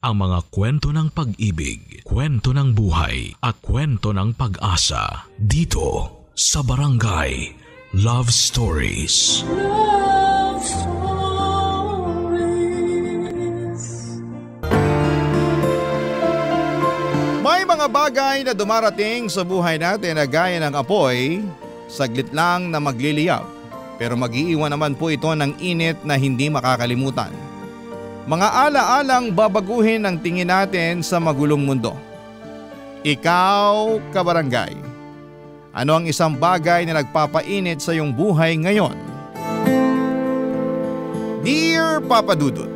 ang mga kwento ng pag-ibig, kwento ng buhay at kwento ng pag-asa dito sa Barangay Love Stories. Love Stories. May mga bagay na dumarating sa buhay natin na gaya ng apoy, saglit lang na magliliyab, pero mag-iiwan naman po ito ng init na hindi makakalimutan. Mga ala-alang babaguhin ang tingin natin sa magulong mundo. Ikaw, kabarangay, ano ang isang bagay na nagpapainit sa iyong buhay ngayon? Dear Papa Dudut,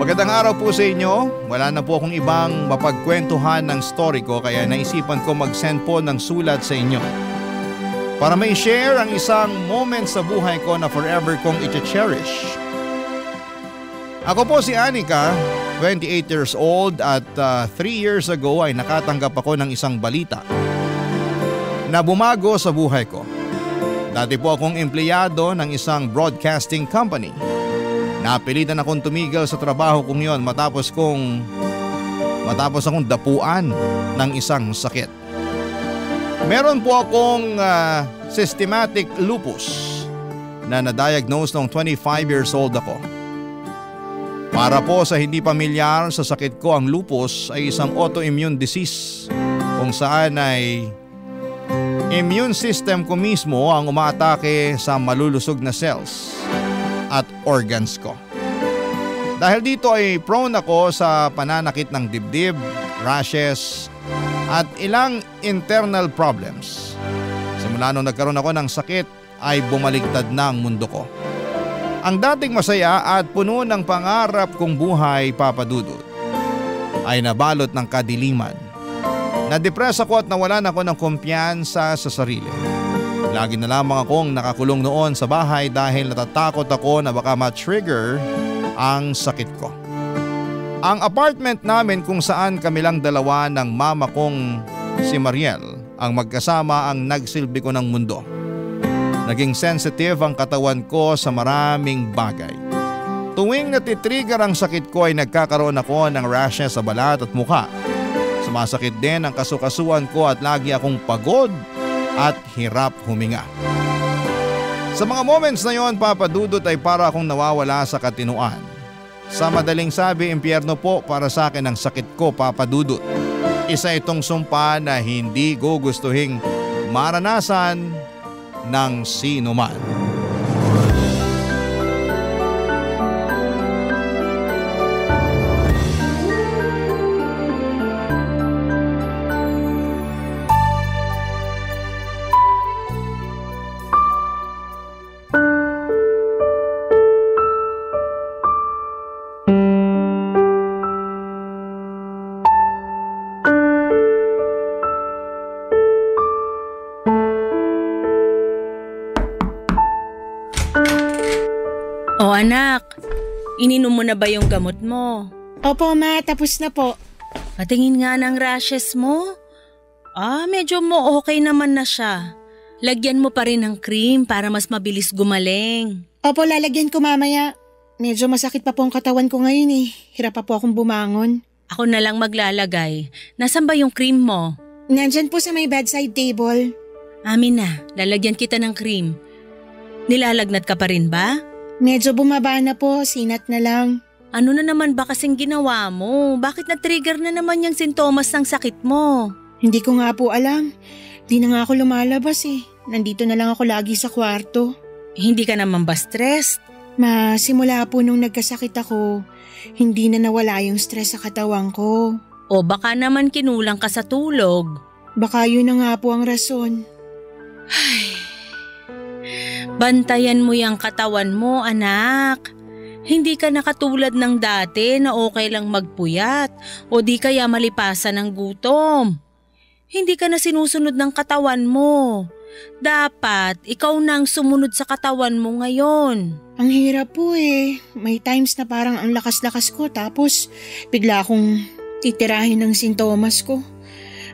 magandang araw po sa inyo. Wala na po akong ibang mapagkwentuhan ng story ko kaya naisipan ko mag-send po ng sulat sa inyo para may share ang isang moment sa buhay ko na forever kong i-cherish. Ako po si Anika, 28 years old at 3 years ago ay nakatanggap ako ng isang balita na bumago sa buhay ko. Dati po akong empleyado ng isang broadcasting company. Napilitan akong tumigil sa trabaho kong yon matapos akong dapuan ng isang sakit. Meron po akong systematic lupus na na-diagnose noong 25 years old ako. Para po sa hindi pamilyar sa sakit ko, ang lupus ay isang autoimmune disease kung saan ay immune system ko mismo ang umaatake sa malulusog na cells at organs ko. Dahil dito ay prone ako sa pananakit ng dibdib, rashes at ilang internal problems. Simula nung nagkaroon ako ng sakit ay bumaligtad na ang mundo ko. Ang dating masaya at puno ng pangarap kong buhay, Papa Dudut, ay nabalot ng kadiliman. Na-depress ako at nawalan ako ng kumpiyansa sa sarili. Lagi na lamang akong nakakulong noon sa bahay dahil natatakot ako na baka ma-trigger ang sakit ko. Ang apartment namin kung saan kami lang dalawa ng mama kong si Mariel ang magkasama ang nagsilbi ko ng mundo. Naging sensitive ang katawan ko sa maraming bagay. Tuwing natitrigger ang sakit ko ay nagkakaroon ako ng rashes sa balat at mukha. Sumasakit din ang kasukasuan ko at lagi akong pagod at hirap huminga. Sa mga moments na yon, Papa Dudut, ay para akong nawawala sa katinuan. Sa madaling sabi, impyerno po para sa akin ang sakit ko, Papa Dudut. Isa itong sumpa na hindi gugustuhing maranasan ng sino man. O anak, ininom mo na ba yung gamot mo? Opo ma, tapos na po. Patingin nga ng rashes mo. Medyo mo okay naman na siya. Lagyan mo pa rin ng cream para mas mabilis gumaling. Opo, lalagyan ko mamaya. Medyo masakit pa po ang katawan ko ngayon eh. Hirap pa po akong bumangon. Ako na lang maglalagay. Nasaan ba yung cream mo? Nandyan po sa may bedside table. Amin na, lalagyan kita ng cream. Nilalagnat ka pa rin ba? Medyo bumaba na po, sinat na lang. Ano na naman ba kasing ginawa mo? Bakit na-trigger na naman yung sintomas ng sakit mo? Hindi ko nga po alam. Di na nga ako lumalabas eh. Nandito na lang ako lagi sa kwarto. Hindi ka naman ba stressed? Ma, simula po nung nagkasakit ako, hindi na nawala yung stress sa katawan ko. O baka naman kinulang ka sa tulog. Baka yun na nga po ang rason. Bantayan mo yung katawan mo, anak. Hindi ka na katulad ng dati na okay lang magpuyat o di kaya malipasan ng gutom. Hindi ka na sinusunod ng katawan mo. Dapat ikaw nang sumunod sa katawan mo ngayon. Ang hirap po eh. May times na parang ang lakas-lakas ko tapos bigla akong titirahin ng sintomas ko.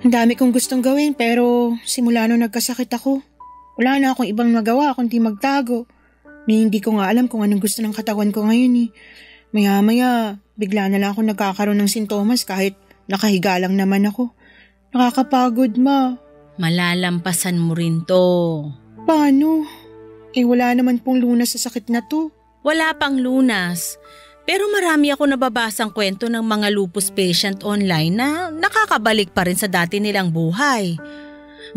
Ang dami kong gustong gawin pero simula nung nagkasakit ako, wala na akong ibang magawa kundi magtago. Hindi ko nga alam kung anong gusto ng katawan ko ngayon eh. Maya-maya, bigla na lang ako nagkakaroon ng sintomas kahit nakahiga lang naman ako. Nakakapagod, ma. Malalampasan mo rin to. Paano? Wala naman pong lunas sa sakit na to. Wala pang lunas. Pero marami ako nababasang kwento ng mga lupus patient online na nakakabalik pa rin sa dati nilang buhay.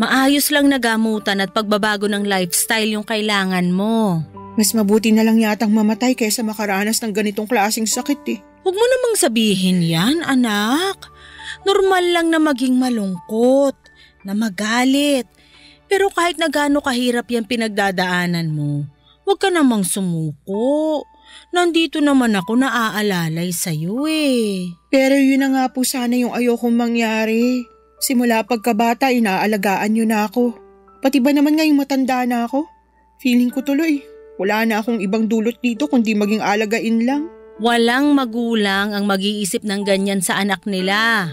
Maayos lang na gamutan at pagbabago ng lifestyle yung kailangan mo. Mas mabuti na lang yatang mamatay kaysa makaranas ng ganitong klaseng sakit eh. Huwag mo namang sabihin yan, anak. Normal lang na maging malungkot, na magalit. Pero kahit na gaano kahirap yung pinagdadaanan mo, huwag ka namang sumuko. Nandito naman ako na aalalay sa'yo eh. Pero yun na nga po sana yung ayokong mangyari. Simula pagkabata, inaalagaan niyo na ako. Pati ba naman ngayong matanda na ako? Feeling ko tuloy, wala na akong ibang dulot dito kundi maging alagain lang. Walang magulang ang mag-iisip ng ganyan sa anak nila.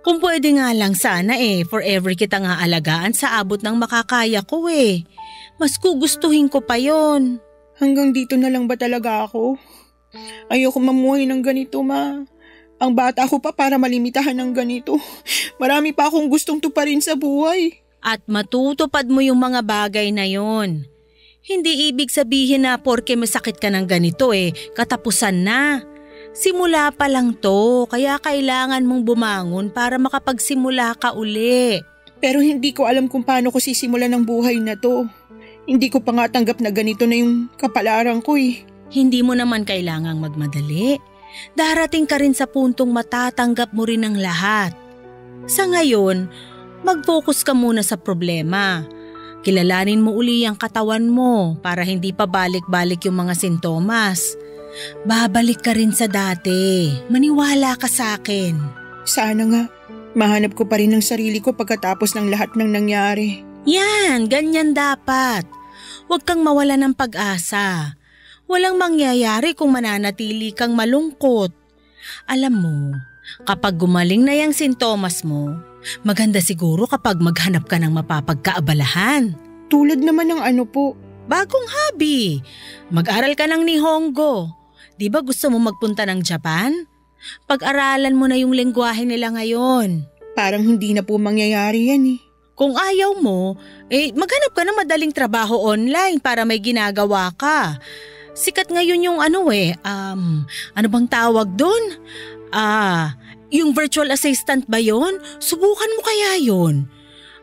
Kung pwede nga lang sana forever kita nga alagaan sa abot ng makakaya ko eh. Mas gugustuhin ko pa yon. Hanggang dito na lang ba talaga ako? Ayoko mamuhay ng ganito, ma. Ang bata ko pa para malimitahan ng ganito. Marami pa akong gustong tuparin sa buhay. At matutupad mo yung mga bagay na yon. Hindi ibig sabihin na porke masakit ka ng ganito katapusan na. Simula pa lang to, kaya kailangan mong bumangon para makapagsimula ka uli. Pero hindi ko alam kung paano ko sisimulan ng buhay na to. Hindi ko pa nga tanggap na ganito na yung kapalaran ko eh. Hindi mo naman kailangang magmadali. Darating ka rin sa puntong matatanggap mo rin ang lahat. Sa ngayon, mag-focus ka muna sa problema. Kilalanin mo uli ang katawan mo para hindi pa balik-balik yung mga sintomas. Babalik ka rin sa dati. Maniwala ka sa akin. Sana nga, mahanap ko pa rin ang sarili ko pagkatapos ng lahat ng nangyari. Yan, ganyan dapat. Huwag kang mawala ng pag-asa. Walang mangyayari kung mananatili kang malungkot. Alam mo, kapag gumaling na yung sintomas mo, maganda siguro kapag maghanap ka ng mapapagkaabalahan. Tulad naman ng ano po? Bagong hobby. Mag-aral ka ng Nihongo. Di ba gusto mo magpunta ng Japan? Pag-aralan mo na yung lengguwahe nila ngayon. Parang hindi na po mangyayari yan eh. Kung ayaw mo, maghanap ka ng madaling trabaho online para may ginagawa ka. Sikat ngayon yung ano bang tawag doon? Yung virtual assistant ba yon? Subukan mo kaya yon.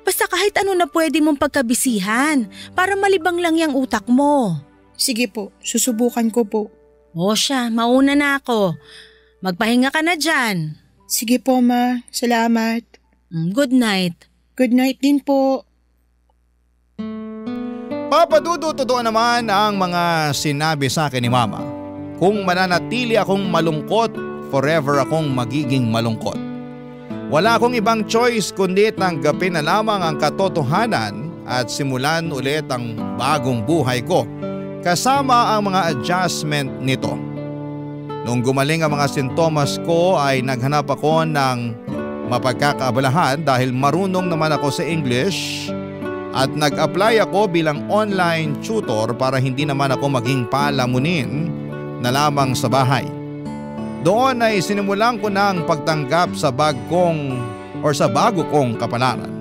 Basta kahit ano na pwede mong pagkabisihan para malibang lang yung utak mo. Sige po, susubukan ko po. O siya, mauna na ako. Magpahinga ka na dyan. Sige po ma, salamat. Good night. Good night din po. Papa Dudu, totoo naman ang mga sinabi sa akin ni Mama. Kung mananatili akong malungkot, forever akong magiging malungkot. Wala akong ibang choice kundi tanggapin na lamang ang katotohanan at simulan ulit ang bagong buhay ko kasama ang mga adjustment nito. Nung gumaling ang mga sintomas ko ay naghanap ako ng mapagkakaabalahan dahil marunong naman ako sa English at nag-apply ako bilang online tutor para hindi naman ako maging palamunin na lamang sa bahay. Doon ay sinimulan ko na ang pagtanggap sa bago kong kapalaran.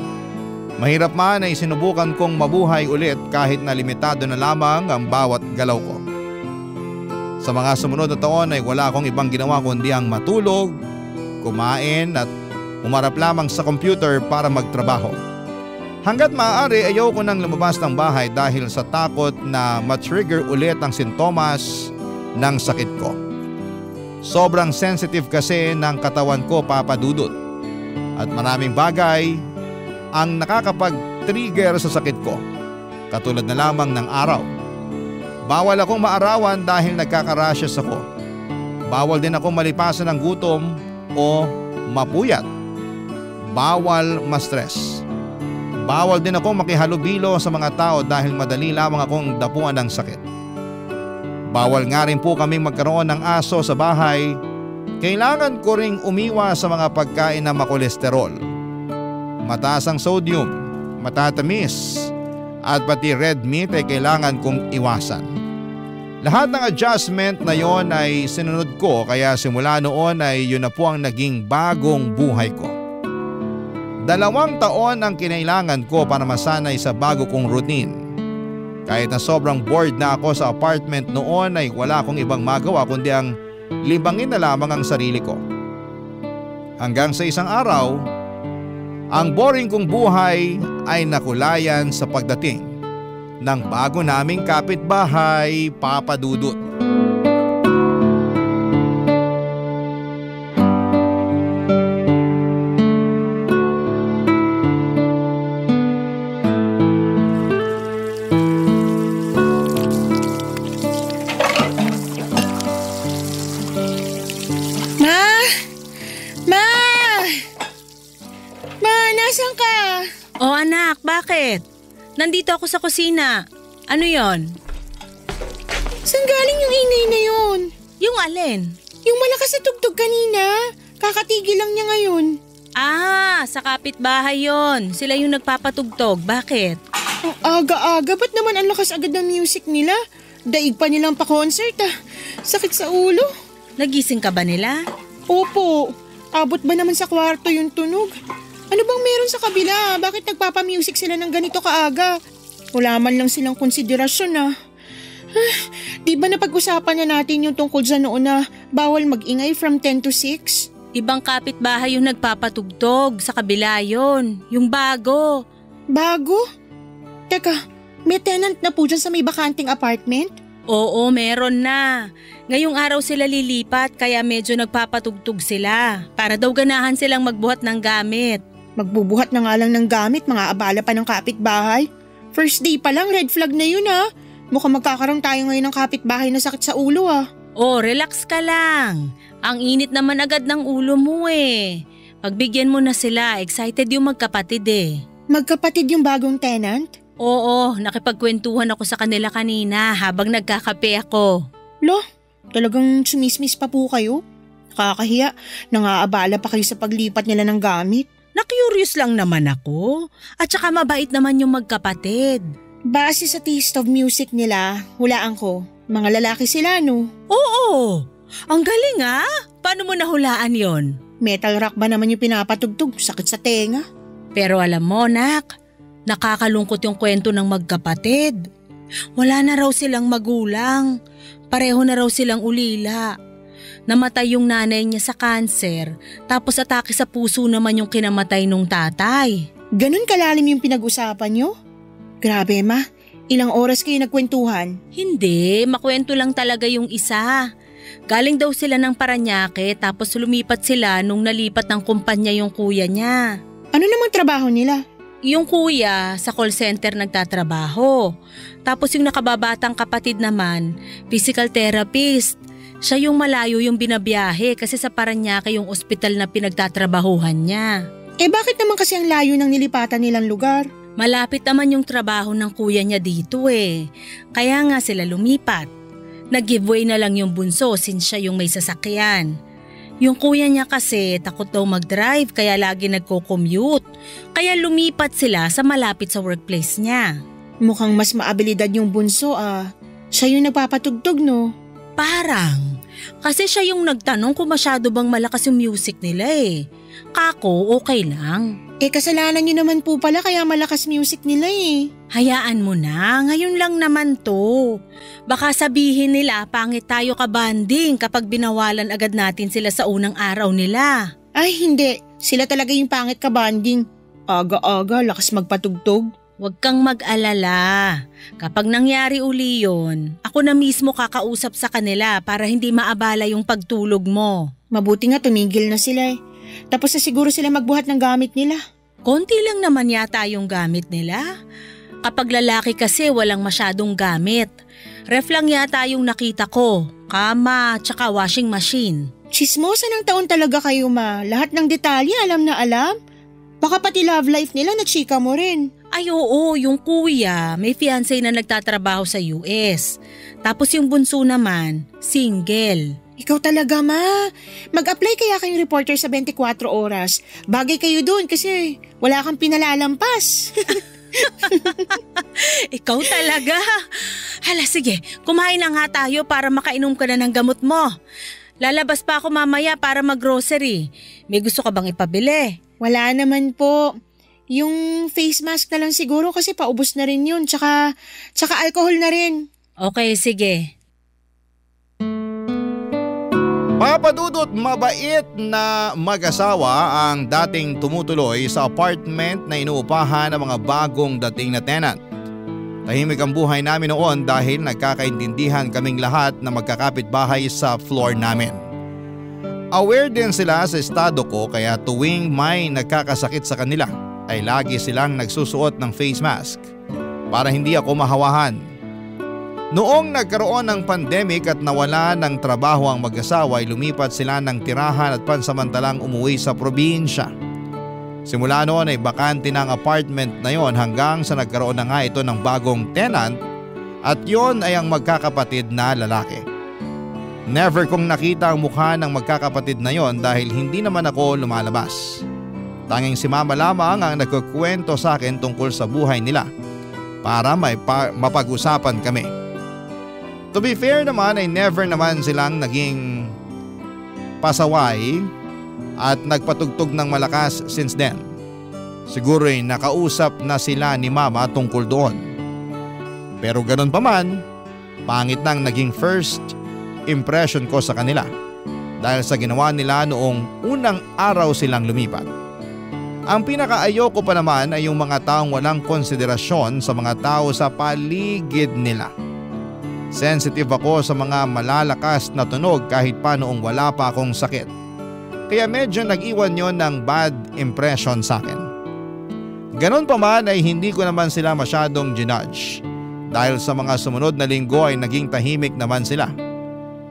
Mahirap man ay sinubukan kong mabuhay ulit kahit na limitado na lamang ang bawat galaw ko. Sa mga sumunod na taon ay wala akong ibang ginawa kundi ang matulog, kumain at umarap lamang sa computer para magtrabaho. Hanggat maaari ayaw ko nang lumabas ng bahay dahil sa takot na matrigger ulit ang sintomas ng sakit ko. Sobrang sensitive kasi ng katawan ko, Papa Dudut. At maraming bagay ang nakakapag-trigger sa sakit ko. Katulad na lamang ng araw. Bawal akong maarawan dahil nagkaka-rashes ako. Bawal din akong malipasan ng gutom o mapuyat. Bawal ma-stress. Bawal din akong makihalubilo sa mga tao dahil madali lamang akong dapuan ng sakit. Bawal nga rin po kaming magkaroon ng aso sa bahay. Kailangan ko ring umiwas sa mga pagkain na makolesterol. Mataas ang sodium, matatamis, at pati red meat ay kailangan kong iwasan. Lahat ng adjustment na yon ay sinunod ko kaya simula noon ay yun na po ang naging bagong buhay ko. 2 taon ang kinailangan ko para masanay sa bago kong routine. Kahit na sobrang bored na ako sa apartment noon ay wala akong ibang magawa kundi ang libangin na lamang ang sarili ko. Hanggang sa isang araw, ang boring kong buhay ay nakulayan sa pagdating ng bago naming kapitbahay, Papa Dudut. Nasaan ka? O anak, bakit? Nandito ako sa kusina. Ano yon? Saan galing yung ingay na yun? Yung alin? Yung malakas na tugtog kanina. Kakatigil lang niya ngayon. Sa kapitbahay yon. Sila yung nagpapatugtog. Bakit? Ang aga-aga, ba't naman ang lakas agad ng music nila? Daig pa nilang pa-concert Sakit sa ulo. Nagising ka ba nila? Opo. Abot ba naman sa kwarto yung tunog? Ano bang meron sa kabila? Bakit nagpapa-music sila ng ganito kaaga? Wala man lang silang konsiderasyon Di ba napag-usapan na natin yung tungkol sa noon na bawal mag-ingay from 10 to 6? Ibang kapitbahay yung nagpapatugtog. Sa kabila yon. Yung bago. Bago? Teka, may tenant na po dyan sa may bakanting apartment? Oo, meron na. Ngayong araw sila lilipat kaya medyo nagpapatugtog sila. Para daw ganahan silang magbuhat ng gamit. Magbubuhat na nga lang ng gamit, mga abala pa ng kapitbahay. First day pa lang, red flag na yun Mukhang magkakaroon tayo ngayon ng kapitbahay na sakit sa ulo Oh, relax ka lang. Ang init naman agad ng ulo mo Pagbigyan mo na sila, excited yung magkapatid Magkapatid yung bagong tenant? Oo, nakipagkwentuhan ako sa kanila kanina habang nagkakape ako. Lo, talagang sumismis pa po kayo? Nakakahiya, nangaabala pa kayo sa paglipat nila ng gamit. Na-curious lang naman ako. At saka mabait naman yung magkapatid. Base sa taste of music nila, hulaan ko. Mga lalaki sila, no? Oo! Ang galing Paano mo nahulaan yon? Metal rock ba naman yung pinapatugtog? Sakit sa tenga. Pero alam mo, Nak, nakakalungkot yung kwento ng magkapatid. Wala na raw silang magulang. Pareho na raw silang ulila. Namatay yung nanay niya sa kanser, tapos atake sa puso naman yung kinamatay nung tatay. Ganun kalalim yung pinag-usapan nyo? Grabe ma, ilang oras kayo nagkwentuhan? Hindi, makwento lang talaga yung isa. Galing daw sila ng Paranaque tapos lumipat sila nung nalipat ng kumpanya yung kuya niya. Ano namang trabaho nila? Yung kuya sa call center nagtatrabaho. Tapos yung nakababatang kapatid naman, physical therapist. Siya yung malayo yung binabiyahe kasi sa Paranaque yung ospital na pinagtatrabahuhan niya. Bakit naman kasi ang layo ng nilipatan nilang lugar? Malapit naman yung trabaho ng kuya niya dito Kaya nga sila lumipat. Nag-giveaway na lang yung bunso since siya yung may sasakyan. Yung kuya niya kasi takot daw mag-drive kaya lagi nagko-commute. Kaya lumipat sila sa malapit sa workplace niya. Mukhang mas maabilidad yung bunso Siya yung nagpapatugtog no? Parang. Kasi siya yung nagtanong kung masyado bang malakas yung music nila Kako, okay lang. Kasalanan niyo naman po pala kaya malakas music nila Hayaan mo na, ngayon lang naman to. Baka sabihin nila pangit tayo kabanding kapag binawalan agad natin sila sa unang araw nila. Ay hindi, sila talaga yung pangit kabanding. Aga-aga, lakas magpatugtog. Huwag kang mag-alala. Kapag nangyari uli yun, ako na mismo kakausap sa kanila para hindi maabala yung pagtulog mo. Mabuti nga tumigil na sila Tapos na siguro sila magbuhat ng gamit nila. Konti lang naman yata yung gamit nila. Kapag lalaki kasi walang masyadong gamit. Ref lang yata yung nakita ko, kama tsaka washing machine. Chismosa ng taon talaga kayo ma. Lahat ng detalye alam na alam. Baka pati love life nila na chika mo rin. Ay oo, yung kuya may fiancé na nagtatrabaho sa US. Tapos yung bunso naman, single. Ikaw talaga ma. Mag-apply kaya kayong reporter sa 24 oras. Bagay kayo doon kasi wala kang pinalalampas. Ikaw talaga. Hala sige, kumain na nga tayo para makainom ka na ng gamot mo. Lalabas pa ako mamaya para mag-grocery. May gusto ka bang ipabili? Wala naman po. Yung face mask na lang siguro kasi paubos na rin yun. Tsaka alcohol na rin. Okay, sige. Papadudot, mabait na mag-asawa ang dating tumutuloy sa apartment na inuupahan ng mga bagong dating na tenant. Tahimik ang buhay namin noon dahil nagkakaintindihan kaming lahat na magkakapitbahay sa floor namin. Aware din sila sa estado ko kaya tuwing may nagkakasakit sa kanila ay lagi silang nagsusuot ng face mask para hindi ako mahawahan. Noong nagkaroon ng pandemic at nawala ng trabaho ang mag-asawa ay lumipat sila ng tirahan at pansamantalang umuwi sa probinsya. Simula noon ay bakante na ang apartment na yon hanggang sa nagkaroon na nga ito ng bagong tenant at yon ay ang magkakapatid na lalaki. Never kong nakita ang mukha ng magkakapatid na yon dahil hindi naman ako lumalabas. Tanging si mama lamang ang nagkukwento sa akin tungkol sa buhay nila para mapag-usapan kami. To be fair naman ay never naman silang naging pasaway at nagpatugtog ng malakas since then. Siguro ay nakausap na sila ni mama tungkol doon. Pero ganun pa man, pangit nang naging first impression ko sa kanila dahil sa ginawa nila noong unang araw silang lumipat. Ang pinakaayoko pa naman ay yung mga taong walang konsiderasyon sa mga tao sa paligid nila. Sensitive ako sa mga malalakas na tunog kahit pa noong wala pa akong sakit. Kaya medyo nag-iwan yon ng bad impression sa akin. Ganon pa man ay hindi ko naman sila masyadong ginudge dahil sa mga sumunod na linggo ay naging tahimik naman sila.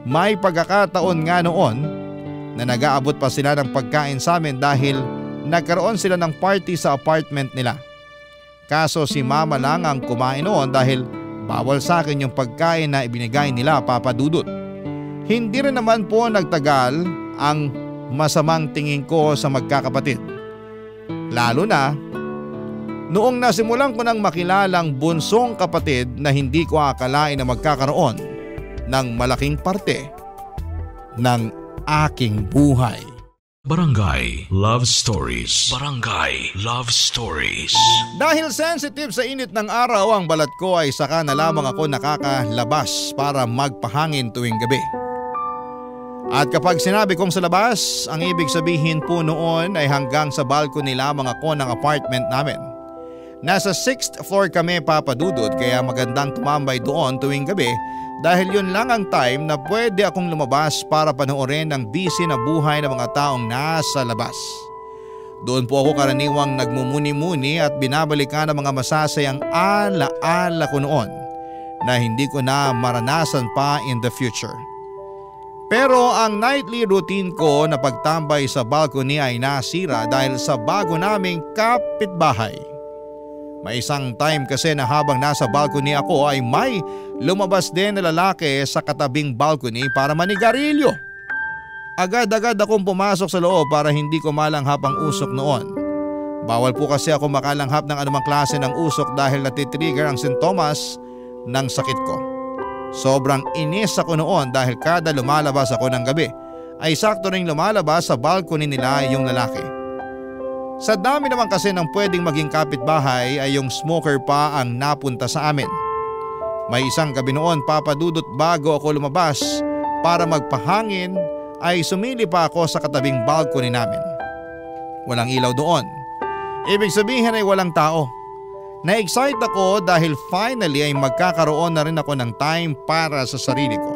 May pagkakataon nga noon na nag-aabot pa sila ng pagkain sa amin dahil nagkaroon sila ng party sa apartment nila. Kaso si mama lang ang kumain noon dahil bawal sa akin yung pagkain na ibinigay nila, Papa Dudut. Hindi rin naman po nagtagal ang masamang tingin ko sa magkakapatid. Lalo na noong nasimulan ko nang makilalang bunsong kapatid na hindi ko akalain na magkakaroon ng malaking parte ng aking buhay. Barangay Love Stories. Barangay Love Stories. Dahil sensitive sa init ng araw ang balat ko ay saka na lamang ako nakakalabas para magpahangin tuwing gabi. At kapag sinabi kong sa labas, ang ibig sabihin po noon ay hanggang sa balcony lamang ako ng apartment namin. Nasa 6th floor kami, Papa Dudut, kaya magandang tumambay doon tuwing gabi dahil yun lang ang time na pwede akong lumabas para panoorin ang busy na buhay ng mga taong nasa labas. Doon po ako karaniwang nagmumuni-muni at binabalikan ang mga masasayang ala-ala ko noon na hindi ko na maranasan pa in the future. Pero ang nightly routine ko na pagtambay sa balcony ay nasira dahil sa bago naming kapitbahay. May isang time kasi na habang nasa balcony ako ay may lumabas din na lalaki sa katabing balcony para manigarilyo. Agad-agad akong pumasok sa loob para hindi ko malanghap ang usok noon. Bawal po kasi ako makalanghap ng anumang klase ng usok dahil natitrigger ang sintomas ng sakit ko. Sobrang inis ako noon dahil kada lumalabas ako ng gabi ay sakto ring lumalabas sa balcony nila yung lalaki. Sa dami naman kasi ng pwedeng maging kapitbahay ay yung smoker pa ang napunta sa amin. May isang gabi noon, Papa Dudut, bago ako lumabas para magpahangin ay sumili pa ako sa katabing balcony namin. Walang ilaw doon. Ibig sabihin ay walang tao. Na-excite ako dahil finally ay magkakaroon na rin ako ng time para sa sarili ko.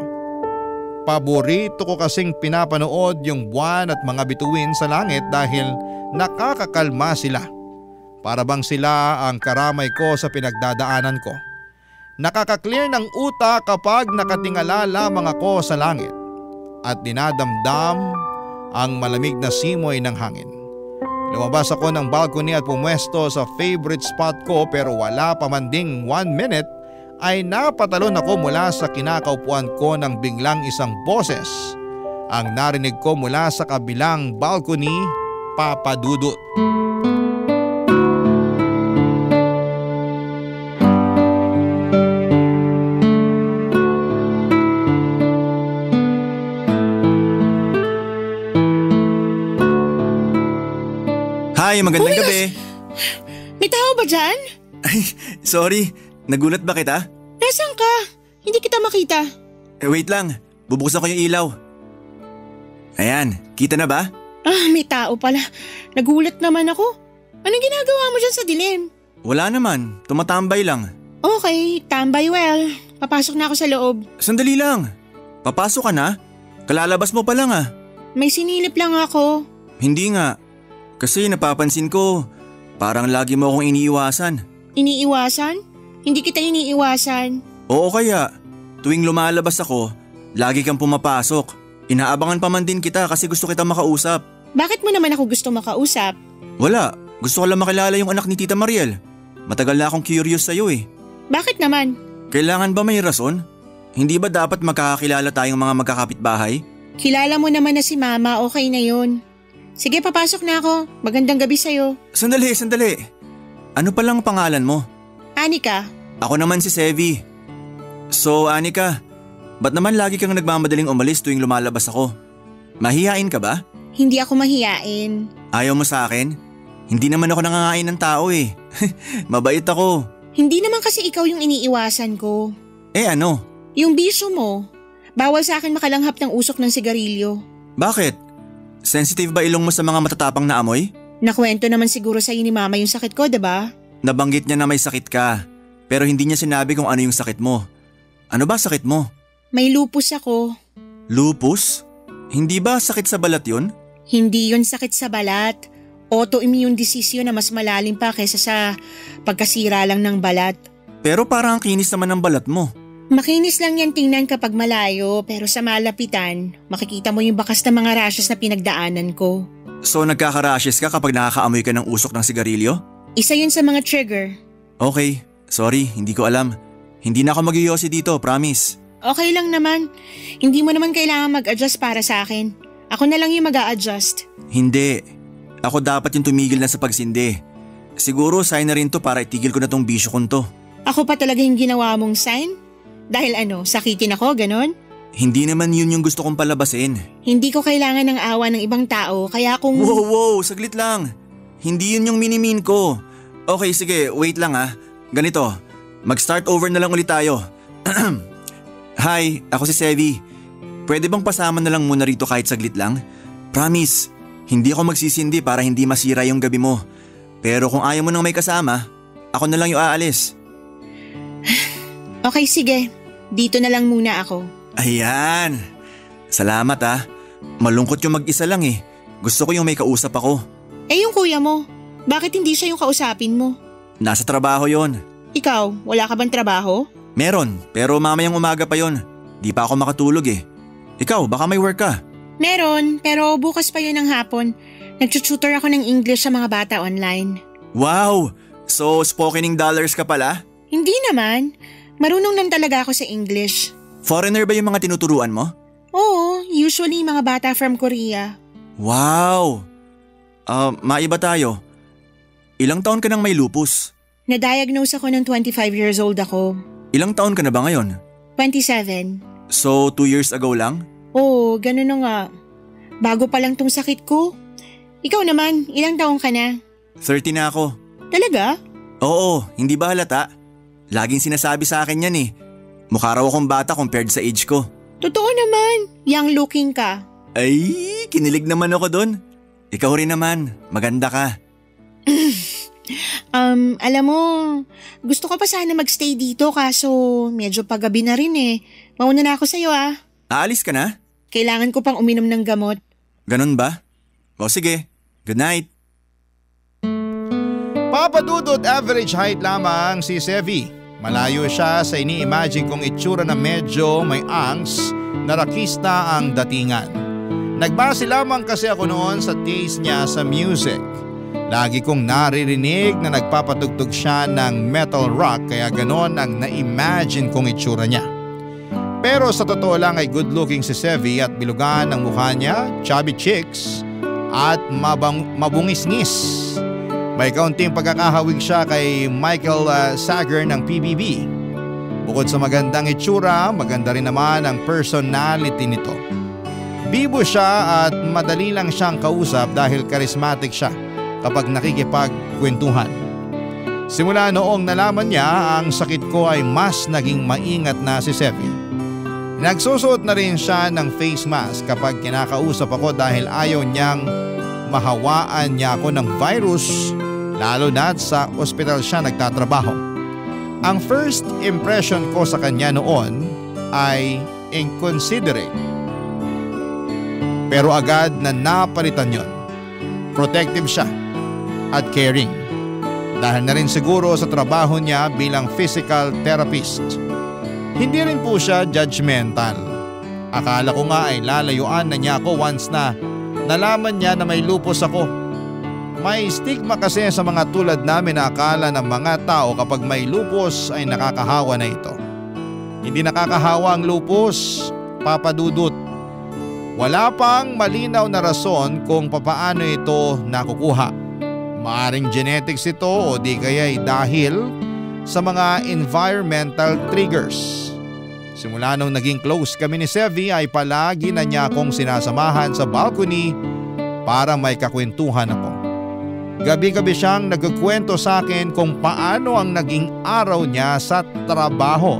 Paborito ko kasing pinapanood yung buwan at mga bituin sa langit dahil nakakakalma sila. Para bang sila ang karamay ko sa pinagdadaanan ko. Nakaka-clear ng utak kapag nakatingala lamang ako sa langit at dinadamdam ang malamig na simoy ng hangin. Lumabas ako ng balcony at pumwesto sa favorite spot ko pero wala pa man ding 1 minute ay napatalon ako mula sa kinakaupuan ko ng biglang isang boses ang narinig ko mula sa kabilang balcony, Papa Dudut. Hi, magandang gabi. May tao ba dyan? Ay, sorry. Nagulat ba kita? Nasaan ka? Hindi kita makita. Wait lang. Bubuksan ko yung ilaw. Ayan, kita na ba? May tao pala. Nagulat naman ako. Anong ginagawa mo dyan sa dilim? Wala naman. Tumatambay lang. Okay, tambay well. Papasok na ako sa loob. Sandali lang. Papasok ka na? Kalalabas mo pa lang ah. May sinilip lang ako. Hindi nga. Kasi napapansin ko, parang lagi mo akong iniiwasan. Iniiwasan? Hindi kita iniiwasan. Oo kaya, tuwing lumalabas ako, lagi kang pumapasok. Inaabangan pa man din kita kasi gusto kita makausap. Bakit mo naman ako gusto makausap? Wala, gusto ko lang makilala yung anak ni Tita Mariel. Matagal na akong curious sa'yo eh. Bakit naman? Kailangan ba may rason? Hindi ba dapat magkakakilala tayong mga magkakapitbahay? Kilala mo naman na si Mama, okay na yun. Sige, papasok na ako. Magandang gabi sa'yo. Sandali. Ano palang pangalan mo? Anika. Ako naman si Sevi. So Anika, ba't naman lagi kang nagmamadaling umalis tuwing lumalabas ako? Mahihain ka ba? Hindi ako mahiyain. Ayaw mo sa akin? Hindi naman ako nangangain ng tao eh. Mabait ako. Hindi naman kasi ikaw yung iniiwasan ko. Eh ano? Yung bisyo mo. Bawal sa akin makalanghap ng usok ng sigarilyo. Bakit? Sensitive ba ilong mo sa mga matatapang na amoy? Nakwento naman siguro sa'yo ni Mama yung sakit ko, diba? Nabanggit niya na may sakit ka, pero hindi niya sinabi kung ano yung sakit mo. Ano ba sakit mo? May lupus ako. Lupus? Hindi ba sakit sa balat yun? Hindi yun sakit sa balat. Autoimmune disease yun na mas malalim pa kaysa sa pagkasira lang ng balat. Pero parang ang kinis naman ng balat mo. Makinis lang yan tingnan kapag malayo, pero sa malapitan, makikita mo yung bakas ng mga rashes na pinagdaanan ko. So nagkaka-rashes ka kapag nakakaamoy ka ng usok ng sigarilyo? Isa yun sa mga trigger. Okay, sorry, hindi ko alam. Hindi na ako mag-iyosi dito, promise. Okay lang naman. Hindi mo naman kailangan mag-adjust para sa akin. Ako na lang yung mag-a-adjust. Hindi. Ako dapat yung tumigil na sa pagsindi. Siguro sign na rin to para itigil ko na tong bisyo kong to. Ako pa talaga yung ginawa mong sign? Dahil sakitin ako, ganon? Hindi naman yun yung gusto kong palabasin. Hindi ko kailangan ng awa ng ibang tao, kaya kung… Wow, saglit lang. Hindi yun yung minimin ko. Okay, sige, wait lang ah. Ganito, mag-start over na lang ulit tayo. Hi, ako si Sevi. Pwede bang pasama na lang muna rito kahit saglit lang? Promise, hindi ako magsisindi para hindi masira yung gabi mo. Pero kung ayaw mo nang may kasama, ako na lang yung aalis. Okay, sige. Dito na lang muna ako. Ayan. Salamat ah. Malungkot yung mag-isa lang eh. Gusto ko yung may kausap ako. Eh yung kuya mo, bakit hindi siya yung kausapin mo? Nasa trabaho yon. Ikaw, wala ka bang trabaho? Meron, pero mamayang umaga pa yon. Di pa ako makatulog eh. Ikaw, baka may work ka. Meron, pero bukas pa yun ng hapon. Nagtututor ako ng English sa mga bata online. Wow! So spokening dollars ka pala? Hindi naman. Marunong lang talaga ako sa English. Foreigner ba yung mga tinuturuan mo? Oo, usually mga bata from Korea. Wow! Maiba tayo. Ilang taon ka nang may lupus? Na-diagnose ako ng 25 years old ako. Ilang taon ka na ba ngayon? 27. So 2 years ago lang? Oo, ganun na nga. Bago pa lang tong sakit ko. Ikaw naman, ilang taong ka na? 30 na ako. Talaga? Oo, hindi ba halata? Laging sinasabi sa akin yan eh. Mukha raw akong bata compared sa age ko. Totoo naman, young looking ka. Ay, kinilig naman ako dun. Ikaw rin naman, maganda ka. Alam mo, gusto ko pa sana magstay dito kaso medyo paggabi na rin eh. Mauna na ako sa'yo ah. Aalis ka na? Kailangan ko pang uminom ng gamot. Ganun ba? O sige, good night. Papadudot average height lamang si Sevi. Malayo siya sa ini-imagine kong itsura na medyo may angst na rakista ang datingan. Nagbase lamang kasi ako noon sa taste niya sa music. Lagi kong naririnig na nagpapatugtog siya ng metal rock kaya ganon ang na-imagine kong itsura niya. Pero sa totoo lang ay good looking si Sevi at bilugan ng mukha niya, chubby cheeks at mabungis-ngis. May kaunting pagkakahawig siya kay Michael Sager ng PBB. Bukod sa magandang itsura, maganda rin naman ang personality nito. Bibo siya at madali lang siyang kausap dahil charismatic siya. kapag nakikipagkwentuhan. Simula noong nalaman niya ang sakit ko ay mas naging maingat na si Sevi. Nagsusuot na rin siya ng face mask kapag kinakausap ako dahil ayaw niyang mahawaan niya ako ng virus, lalo na't sa ospital siya nagtatrabaho. Ang first impression ko sa kanya noon ay inconsiderate. Pero agad na napalitan yon. Protective siya at caring. Dahil na rin siguro sa trabaho niya bilang physical therapist. Hindi rin po siya judgmental. Akala ko nga ay lalayuan na niya ako once na nalaman niya na may lupus ako. May stigma kasi sa mga tulad namin na akala ng mga tao kapag may lupus ay nakakahawa na ito. Hindi nakakahawa ang lupus, Papa Dudut. Wala pang malinaw na rason kung papaano ito nakukuha. Maaring genetics ito o di kaya'y dahil sa mga environmental triggers. Simula nung naging close kami ni Sevi ay palagi na niya akong sinasamahan sa balcony para may kakwentuhan ako. Gabi-gabi siyang nagkukwento sa akin kung paano ang naging araw niya sa trabaho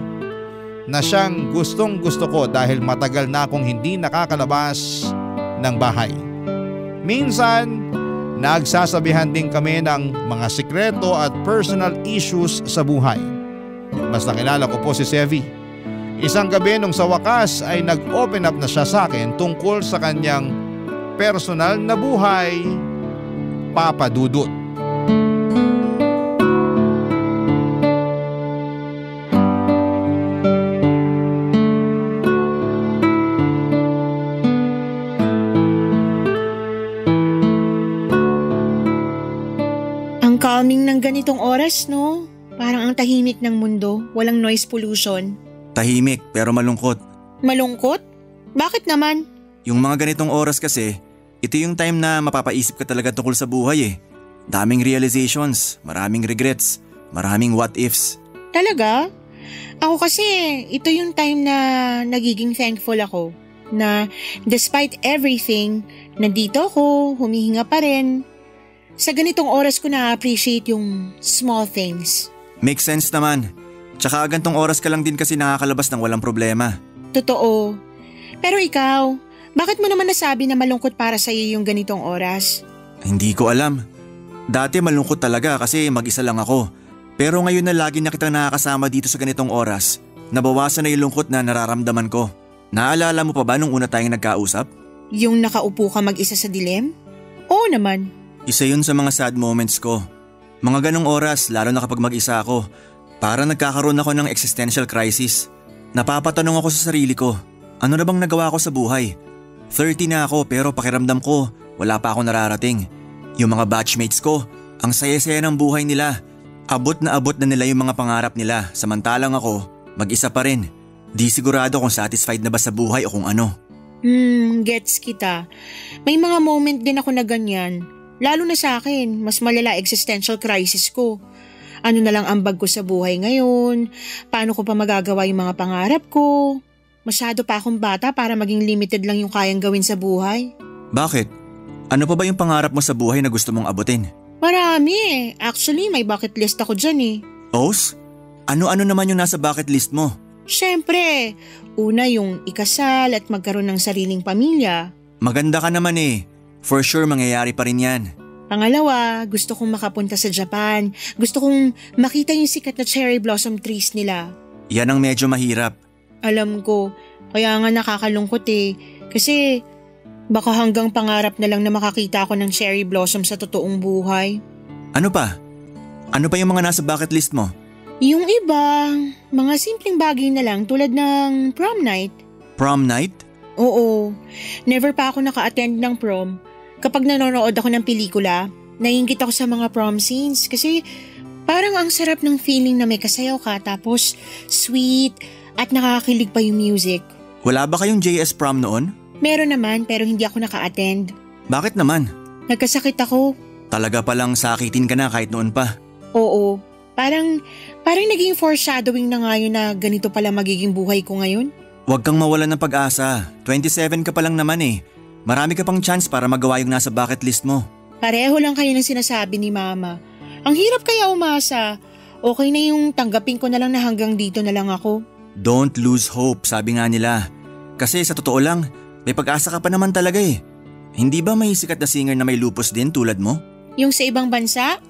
na siyang gustong gusto ko dahil matagal na akong hindi nakakalabas ng bahay. Minsan, nagsasabihan din kami ng mga sikreto at personal issues sa buhay. Mas nakilala ko po si Sevi. Isang gabi nung sa wakas ay nag-open up na siya sa akin tungkol sa kanyang personal na buhay, Papa Dudut. Ang calming ng ganitong oras, no? Parang ang tahimik ng mundo, walang noise pollution. Tahimik pero malungkot. Malungkot? Bakit naman? Yung mga ganitong oras kasi, ito yung time na mapapaisip ka talaga tungkol sa buhay eh. Daming realizations, maraming regrets, maraming what ifs. Talaga? Ako kasi, ito yung time na nagiging thankful ako. Na despite everything, nandito ako, humihinga pa rin. Sa ganitong oras ko na-appreciate yung small things. Makes sense naman. Tsaka gantong oras ka lang din kasi nakakalabas ng walang problema. Totoo. Pero ikaw, bakit mo naman nasabi na malungkot para sa iyo yung ganitong oras? Hindi ko alam. Dati malungkot talaga kasi mag-isa lang ako. Pero ngayon na lagi na kitang nakakasama dito sa ganitong oras, nabawasan na yung lungkot na nararamdaman ko. Naalala mo pa ba nung una tayong nagkausap? Yung nakaupo ka mag-isa sa dilim? Oo naman. Isa yun sa mga sad moments ko. Mga ganong oras, lalo na kapag mag-isa ako, para nagkakaroon ako ng existential crisis. Napapatanong ako sa sarili ko, ano na bang nagawa ko sa buhay? 30 na ako pero pakiramdam ko, wala pa ako nararating. Yung mga batchmates ko, ang saya-saya ng buhay nila. Abot na nila yung mga pangarap nila, samantalang ako, mag-isa pa rin. Di sigurado kung satisfied na ba sa buhay o kung ano. Gets kita. May mga moment din ako na ganyan. Lalo na sa akin, mas malala existential crisis ko. Ano na lang ambag ko sa buhay ngayon? Paano ko pa magagawa yung mga pangarap ko? Masyado pa akong bata para maging limited lang yung kayang gawin sa buhay. Bakit? Ano pa ba yung pangarap mo sa buhay na gusto mong abutin? Marami eh. Actually, may bucket list ako dyan eh. Os? Ano-ano naman yung nasa bucket list mo? Siyempre, una yung ikasal at magkaroon ng sariling pamilya. Maganda ka naman eh. For sure mangyayari pa rin yan. Pangalawa, gusto kong makapunta sa Japan. Gusto kong makita yung sikat na cherry blossom trees nila. Yan ang medyo mahirap. Alam ko, kaya nga nakakalungkot eh. Kasi baka hanggang pangarap na lang na makakita ako ng cherry blossom sa totoong buhay. Ano pa? Ano pa yung mga nasa bucket list mo? Yung iba, mga simpleng bagay na lang tulad ng prom night. Prom night? Oo, never pa ako naka-attend ng prom. Kapag nanonood ako ng pelikula, naiinggit ako sa mga prom scenes kasi parang ang sarap ng feeling na may kasayaw ka tapos sweet at nakakakilig pa yung music. Wala ba kayong JS prom noon? Meron naman pero hindi ako naka-attend. Bakit naman? Nagkasakit ako. Talaga palang sakitin ka na kahit noon pa. Oo, parang naging foreshadowing na nga yun na ganito pala magiging buhay ko ngayon. Huwag kang mawalan ng pag-asa. 27 ka pa lang naman eh. Marami ka pang chance para magawa yung nasa bucket list mo. Pareho lang kayo ng sinasabi ni Mama. Ang hirap kaya umasa. Okay na yung tanggapin ko na lang na hanggang dito na lang ako. Don't lose hope, sabi nga nila. Kasi sa totoo lang, may pag-asa ka pa naman talaga eh. Hindi ba may sikat na singer na may lupus din tulad mo? Yung sa ibang bansa?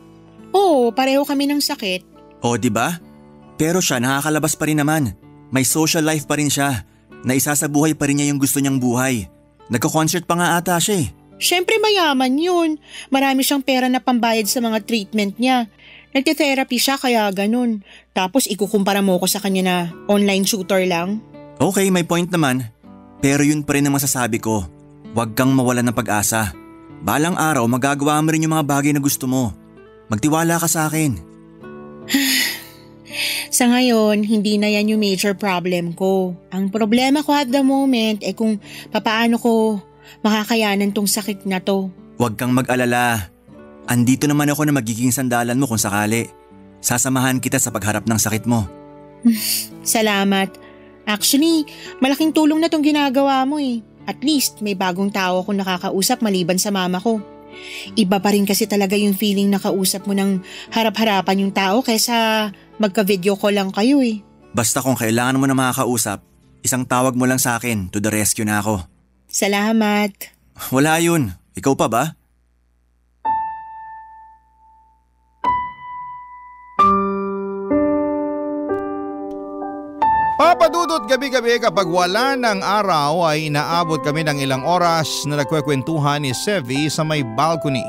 Oo, pareho kami ng sakit. O di ba? Pero siya nakakalabas pa rin naman. May social life pa rin siya. Naisasabuhay pa rin niya yung gusto niyang buhay. Nagko-concert pa nga ata siya eh. Siyempre mayaman yun. Marami siyang pera na pambayad sa mga treatment niya. Nagte-therapy siya kaya ganun. Tapos ikukumpara mo ko sa kanya na online shooter lang. Okay, may point naman. Pero yun pa rin ang masasabi ko. Huwag kang mawalan ng pag-asa. Balang araw magagawa mo rin yung mga bagay na gusto mo. Magtiwala ka sa akin. Sa ngayon, hindi na yan yung major problem ko. Ang problema ko at the moment ay kung papaano ko makakayanan tong sakit na to. Huwag kang mag-alala. Andito naman ako na magiging sandalan mo kung sakali. Sasamahan kita sa pagharap ng sakit mo. Salamat. Actually, malaking tulong na tong ginagawa mo eh. At least may bagong tao akong nakakausap maliban sa mama ko. Iba pa rin kasi talaga yung feeling na kausap mo ng harap-harapan yung tao kaysa magka-video call lang kayo eh. Basta kung kailangan mo na makakausap, isang tawag mo lang sa akin, to the rescue na ako. Salamat. Wala yun. Ikaw pa ba? Papadudot gabi-gabi kapag wala ng araw ay inaabot kami ng ilang oras na nagkwekwentuhan ni Sevi sa may balcony.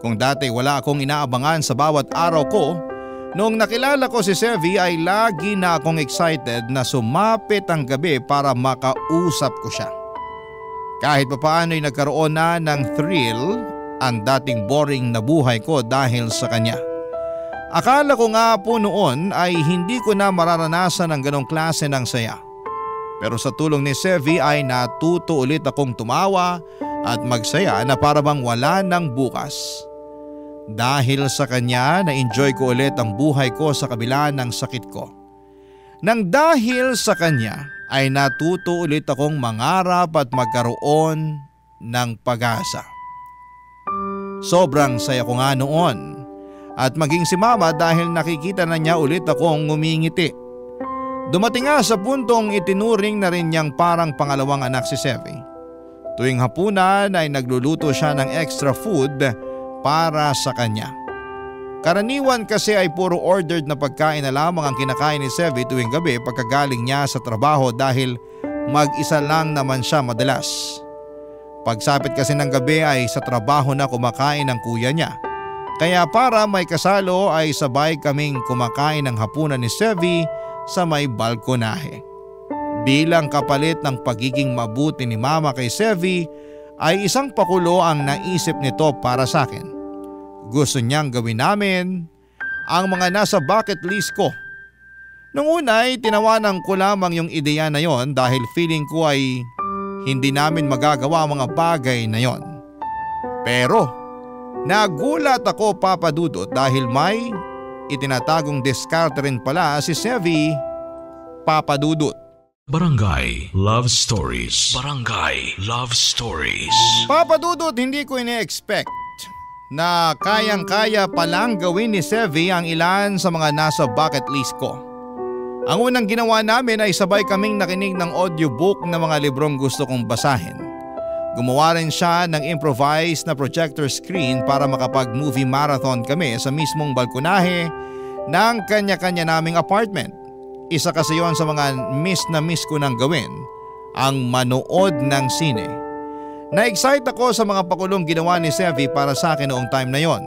Kung dati wala akong inaabangan sa bawat araw ko, noong nakilala ko si Sevi ay lagi na akong excited na sumapit ang gabi para makausap ko siya. Kahit papaano ay nagkaroon na ng thrill ang dating boring na buhay ko dahil sa kanya. Akala ko nga po noon ay hindi ko na mararanasan ang ganong klase ng saya. Pero sa tulong ni Sevi ay natuto ulit akong tumawa at magsaya na para bang wala ng bukas. Dahil sa kanya na-enjoy ko ulit ang buhay ko sa kabila ng sakit ko. Nang dahil sa kanya ay natuto ulit akong mangarap at magkaroon ng pag-asa. Sobrang saya ko nga noon. At maging si Mama dahil nakikita na niya ulit akong ngumingiti. Dumating nga sa puntong itinuring na rin niyang parang pangalawang anak si Sevi. Tuwing hapunan ay nagluluto siya ng extra food para sa kanya. Karaniwan kasi ay puro ordered na pagkain na lamang ang kinakain ni Sevi tuwing gabi pagkagaling niya sa trabaho dahil mag-isa lang naman siya madalas. Pagsapit kasi ng gabi ay sa trabaho na kumakain ng kuya niya. Kaya para may kasalo ay sabay kaming kumakain ng hapunan ni Sevi sa may balkonahe. Bilang kapalit ng pagiging mabuti ni Mama kay Sevi ay isang pakulo ang naisip nito para sa akin. Gusto niyang gawin namin ang mga nasa bucket list ko. Nung una ay tinawanan ko lamang yung ideya na yon dahil feeling ko ay hindi namin magagawa ang mga bagay na yon. Pero nagulat ako, Papa Dudut, dahil may itinatagong diskarte rin pala si Sevi, Papa Dudut. Barangay Love Stories. Barangay Love Stories. Papa Dudut, hindi ko ine-expect na kayang-kaya palang gawin ni Sevi ang ilan sa mga nasa bucket list ko. Ang unang ginawa namin ay sabay kaming nakinig ng audiobook ng mga librong gusto kong basahin. Gumawa rin siya ng improvised na projector screen para makapag-movie marathon kami sa mismong balkonahe ng kanya-kanya naming apartment. Isa kasi yon sa mga miss ko nang gawin, ang manood ng sine. Na-excite ako sa mga pakulong ginawa ni Sevi para sa akin noong time na yon.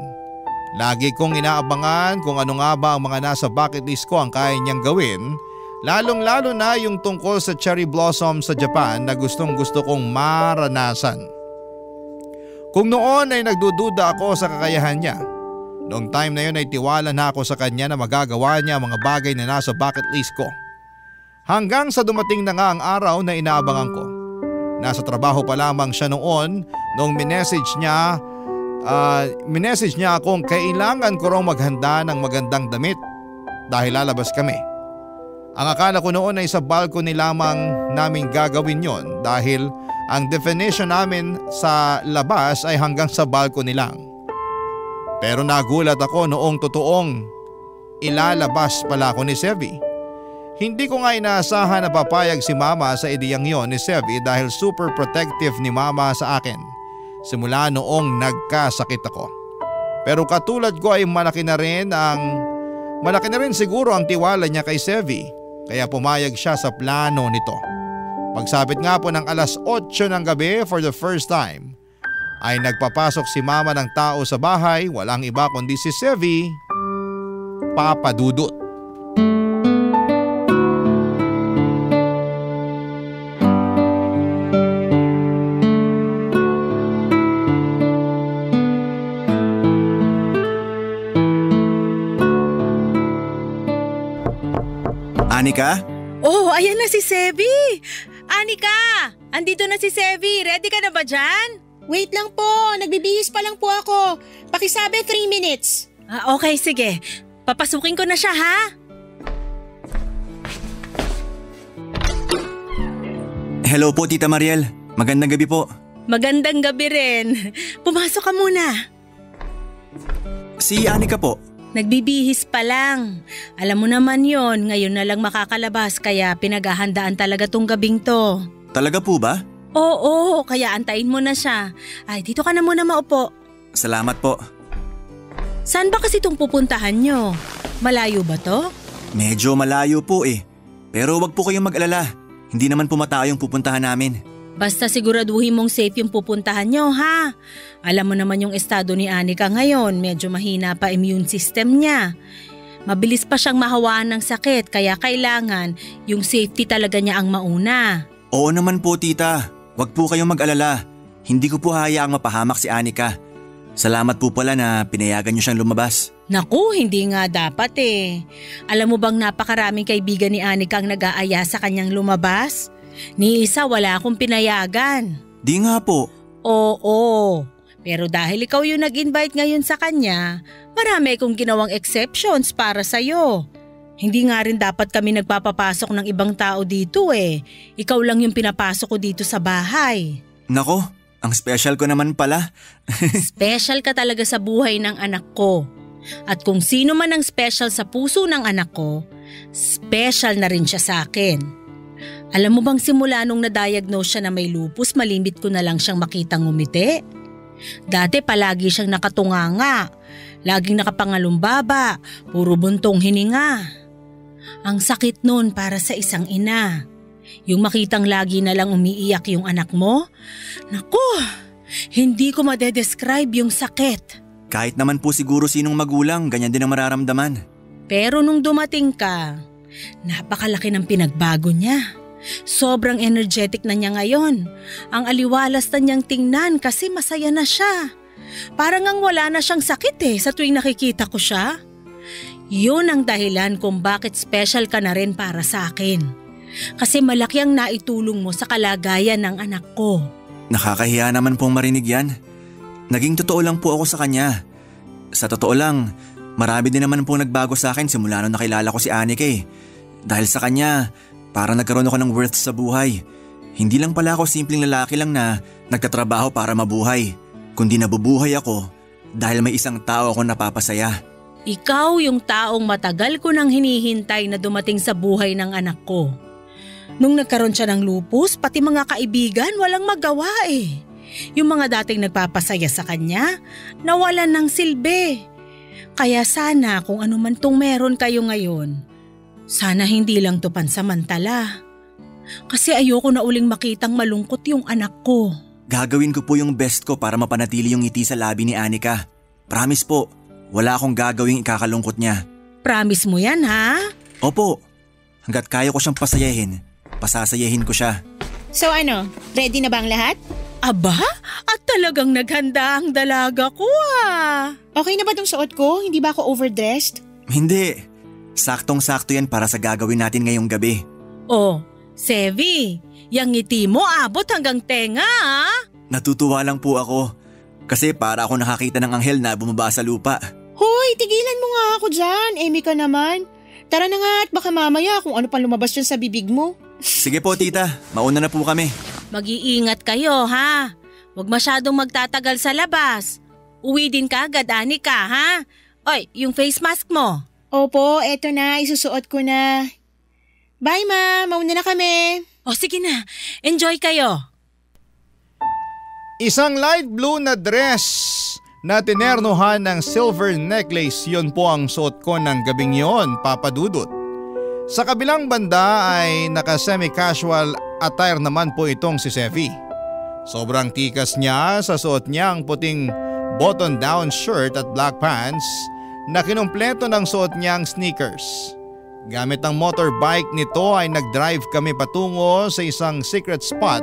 Lagi kong inaabangan kung ano nga ba ang mga nasa bucket list ko ang kaya niyang gawin. Lalong-lalo na yung tungkol sa cherry blossom sa Japan na gustong-gusto kong maranasan. Kung noon ay nagdududa ako sa kakayahan niya, noong time na yun ay tiwala na ako sa kanya na magagawa niya ang mga bagay na nasa bucket list ko. Hanggang sa dumating na nga ang araw na inaabangan ko. Nasa trabaho pa lamang siya noon nung minessage niya akong kailangan ko raw maghanda ng magandang damit dahil lalabas kami. Ang akala ko noon ay sa balcony lamang namin gagawin yon dahil ang definition namin sa labas ay hanggang sa balcony lang. Pero nagulat ako noong totoong ilalabas pala ako ni Sevy. Hindi ko nga inaasahan na papayag si mama sa ideyang yon ni Sevy dahil super protective ni mama sa akin simula noong nagkasakit ako. Pero katulad ko ay malaki na rin siguro ang tiwala niya kay Sevy kaya pumayag siya sa plano nito. Pagsapit nga po ng alas 8 ng gabi for the first time ay nagpapasok si mama ng tao sa bahay, walang iba kundi si Sevy, Papa Dudut. Anika? Oh, ayan na si Sevy! Anika! Andito na si Sevy. Ready ka na ba dyan? Wait lang po, nagbibihis pa lang po ako. Pakisabi 3 minutes. Okay, sige. Papasukin ko na siya, ha? Hello po, Tita Mariel. Magandang gabi po. Magandang gabi rin. Pumasok ka muna. Si Anika po. Nagbibihis pa lang. Alam mo naman yon, ngayon na lang makakalabas kaya pinaghahandaan talaga tong gabing to. Talaga po ba? Oo, kaya antayin mo na siya. Ay, dito ka na muna maupo. Salamat po. Saan ba kasi itong pupuntahan nyo? Malayo ba to? Medyo malayo po eh. Pero wag po kayong mag-alala. Hindi naman pumatao yung pupuntahan namin. Basta siguraduhin mong safe yung pupuntahan nyo, ha? Alam mo naman yung estado ni Anika ngayon, medyo mahina pa immune system niya. Mabilis pa siyang mahawaan ng sakit kaya kailangan yung safety talaga niya ang mauna. Oo naman po, Tita. Wag po kayong mag-alala. Hindi ko po hayaang mapahamak si Anika. Salamat po pala na pinayagan niyo siyang lumabas. Naku, hindi nga dapat eh. Alam mo bang napakaraming kaibigan ni Anika ang nag-aaya sa kanyang lumabas? Ni isa wala akong pinayagan. Di nga po. Oo, pero dahil ikaw yung nag-invite ngayon sa kanya, marami akong ginawang exceptions para sa'yo. Hindi nga rin dapat kami nagpapapasok ng ibang tao dito eh. Ikaw lang yung pinapasok ko dito sa bahay. Nako, ang special ko naman pala. Special ka talaga sa buhay ng anak ko. At kung sino man ang special sa puso ng anak ko, special na rin siya sa akin. Alam mo bang simula nung na-diagnose siya na may lupus, malimit ko na lang siyang makitang ngumiti? Dati palagi siyang nakatunganga, laging nakapangalumbaba, puro buntong hininga. Ang sakit nun para sa isang ina. Yung makitang lagi na lang umiiyak yung anak mo, naku, hindi ko madedescribe yung sakit. Kahit naman po siguro sinong magulang, ganyan din ang mararamdaman. Pero nung dumating ka, napakalaki ng pinagbago niya. Sobrang energetic na niya ngayon. Ang aliwalas na niyang tingnan kasi masaya na siya. Parang ang wala na siyang sakit sa tuwing nakikita ko siya. Yun ang dahilan kung bakit special ka na rin para sa akin. Kasi malaki ang naitulong mo sa kalagayan ng anak ko. Nakakahiya naman pong marinig yan. Naging totoo lang po ako sa kanya. Sa totoo lang, marami din naman pong nagbago sa akin simula nung nakilala ko si Anika eh. Dahil sa kanya, parang nagkaroon ako ng worth sa buhay. Hindi lang pala ako simpleng lalaki lang na nagtatrabaho para mabuhay, kundi nabubuhay ako dahil may isang tao akong napapasaya. Ikaw yung taong matagal ko nang hinihintay na dumating sa buhay ng anak ko. Nung nagkaroon siya ng lupus, pati mga kaibigan walang magawa eh. Yung mga dating nagpapasaya sa kanya, nawalan ng silbi. Kaya sana kung ano man tong meron kayo ngayon, sana hindi lang to pansamantala. Kasi ayoko na uling makitang malungkot yung anak ko. Gagawin ko po yung best ko para mapanatili yung ngiti sa labi ni Anika. Promise po, wala akong gagawing ikakalungkot niya. Promise mo yan, ha? Opo, hanggat kaya ko siyang pasayahin, pasasayahin ko siya. So ano, ready na ba ang lahat? Aba, at talagang naghanda ang dalaga ko Okay na ba tong suot ko? Hindi ba ako overdressed? Hindi, saktong-sakto yan para sa gagawin natin ngayong gabi. Oh, Sevy, yung ngiti mo abot hanggang tenga Natutuwa lang po ako kasi para ako nakakita ng anghel na bumaba sa lupa. Hoy, tigilan mo nga ako dyan. Amy ka naman. Tara na nga at baka mamaya kung ano pang lumabas dyan sa bibig mo. Sige po tita, mauna na po kami. Mag-iingat kayo ha. Huwag masyadong magtatagal sa labas. Uwi din ka agad, Anika, ha? Oy, yung face mask mo. Opo, eto na, isusuot ko na. Bye ma, mauna na kami. O sige na, enjoy kayo. Isang light blue na dress na tinernohan ng silver necklace, yun po ang suot ko ng gabing yon, Papa Dudut. Sa kabilang banda ay naka-semi-casual attire naman po itong si Sevi. Sobrang tikas niya sa suot niyang puting button-down shirt at black pants na kinumpleto ng suot niyang sneakers. Gamit ang motorbike nito ay nag-drive kami patungo sa isang secret spot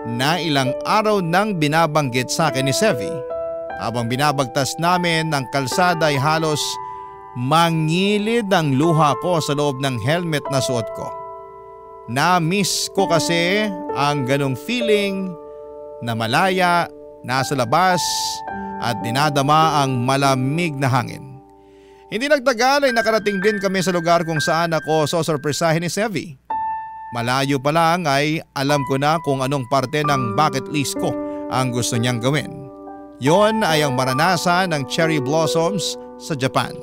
na ilang araw nang binabanggit sa akin ni Sevi. Habang binabagtas namin ng kalsada ay halos mangilid ang luha ko sa loob ng helmet na suot ko. Na-miss ko kasi ang ganong feeling na malaya, nasa labas at dinadama ang malamig na hangin. Hindi nagtagal ay nakarating din kami sa lugar kung saan ako sosorpresahin ni Sevi. Malayo pa lang ay alam ko na kung anong parte ng bucket list ko ang gusto niyang gawin. Yon ay ang maranasan ng cherry blossoms sa Japan.